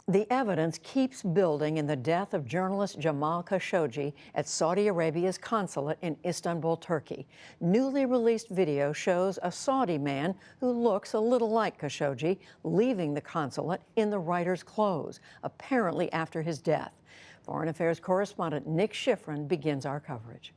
The evidence keeps building in the death of journalist Jamal Khashoggi at Saudi Arabia's consulate in Istanbul, Turkey. Newly released video shows a Saudi man who looks a little like Khashoggi leaving the consulate in the writer's clothes, apparently after his death. Foreign Affairs correspondent Nick Schifrin begins our coverage.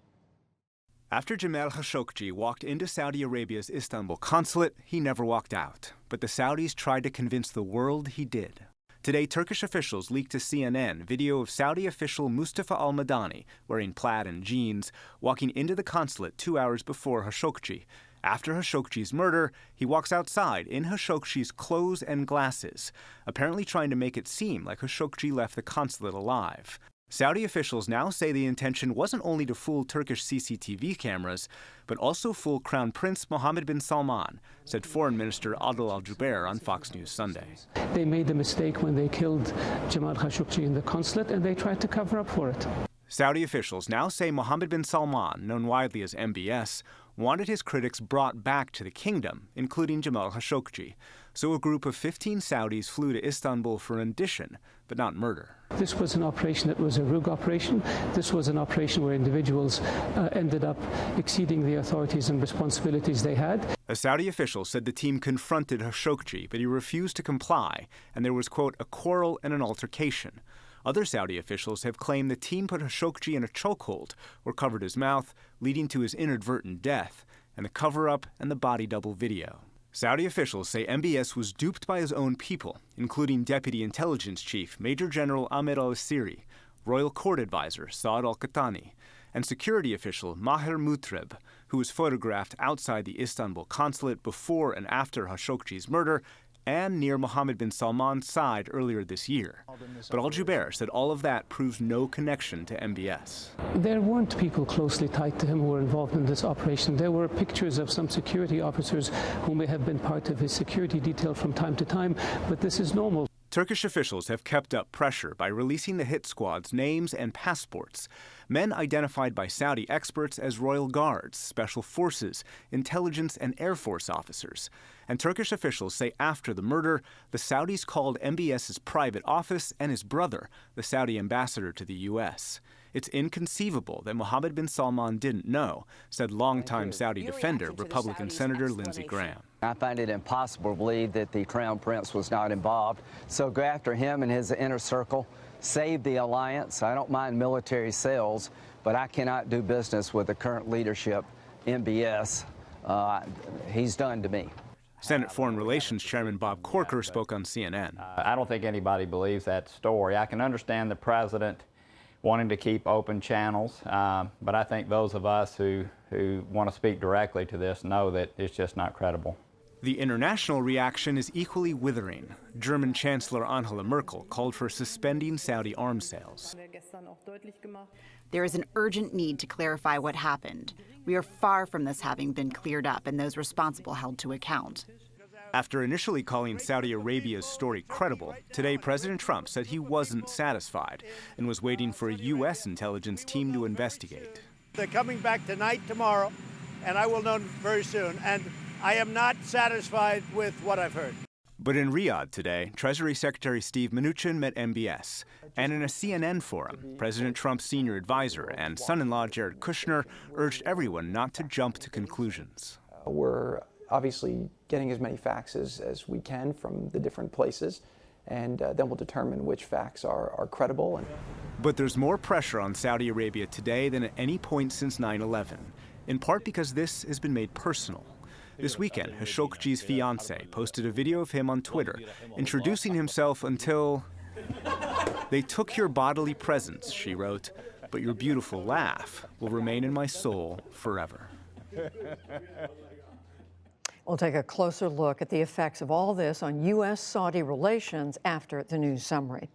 After Jamal Khashoggi walked into Saudi Arabia's Istanbul consulate, he never walked out. But the Saudis tried to convince the world he did. Today, Turkish officials leaked to CNN video of Saudi official Mustafa al-Madani, wearing plaid and jeans, walking into the consulate 2 hours before Khashoggi. After Khashoggi's murder, he walks outside in Khashoggi's clothes and glasses, apparently trying to make it seem like Khashoggi left the consulate alive. Saudi officials now say the intention wasn't only to fool Turkish CCTV cameras, but also fool Crown Prince Mohammed bin Salman, said Foreign Minister Adel Al-Jubeir on Fox News Sunday. They made the mistake when they killed Jamal Khashoggi in the consulate, and they tried to cover up for it. Saudi officials now say Mohammed bin Salman, known widely as MBS, wanted his critics brought back to the kingdom, including Jamal Khashoggi. So a group of 15 Saudis flew to Istanbul for rendition, but not murder. This was an operation that was a rogue operation. This was an operation where individuals ended up exceeding the authorities and responsibilities they had. A Saudi official said the team confronted Khashoggi, but he refused to comply, and there was, quote, a quarrel and an altercation. Other Saudi officials have claimed the team put Khashoggi in a chokehold or covered his mouth, leading to his inadvertent death, and the cover-up and the body double video. Saudi officials say MBS was duped by his own people, including Deputy Intelligence Chief Major General Ahmed al-Asiri, Royal Court Advisor Saad al-Qahtani, and security official Maher Mutreb, who was photographed outside the Istanbul consulate before and after Khashoggi's murder and near Mohammed bin Salman's side earlier this year. But Al-Jubeir said all of that proves no connection to MBS. There weren't people closely tied to him who were involved in this operation. There were pictures of some security officers who may have been part of his security detail from time to time, but this is normal. Turkish officials have kept up pressure by releasing the hit squad's names and passports, men identified by Saudi experts as royal guards, special forces, intelligence, and Air Force officers. And Turkish officials say after the murder, the Saudis called MBS's private office and his brother, the Saudi ambassador to the U.S. It's inconceivable that Mohammed bin Salman didn't know, said longtime Saudi defender, Republican Senator Lindsey Graham. I find it impossible to believe that the Crown Prince was not involved. So go after him and his inner circle, save the alliance. I don't mind military sales, but I cannot do business with the current leadership, MBS. He's done to me. Senate Foreign Relations Chairman Bob Corker spoke on CNN. I don't think anybody believes that story. I can understand the president wanting to keep open channels, but I think those of us who want to speak directly to this know that it's just not credible. The international reaction is equally withering. German Chancellor Angela Merkel called for suspending Saudi arms sales. There is an urgent need to clarify what happened. We are far from this having been cleared up and those responsible held to account. After initially calling Saudi Arabia's story credible, today President Trump said he wasn't satisfied and was waiting for a U.S. intelligence team to investigate. They're coming back tonight, tomorrow, and I will know very soon. And I am not satisfied with what I've heard. But in Riyadh today, Treasury Secretary Steve Mnuchin met MBS. And in a CNN forum, President Trump's senior advisor and son-in-law Jared Kushner urged everyone not to jump to conclusions. We're obviously getting as many facts as we can from the different places, and then we'll determine which facts are credible. But there's more pressure on Saudi Arabia today than at any point since 9/11, in part because this has been made personal. This weekend, Khashoggi's fiancée posted a video of him on Twitter, introducing himself until... "They took your bodily presence," she wrote, "but your beautiful laugh will remain in my soul forever." We'll take a closer look at the effects of all this on U.S.-Saudi relations after the news summary.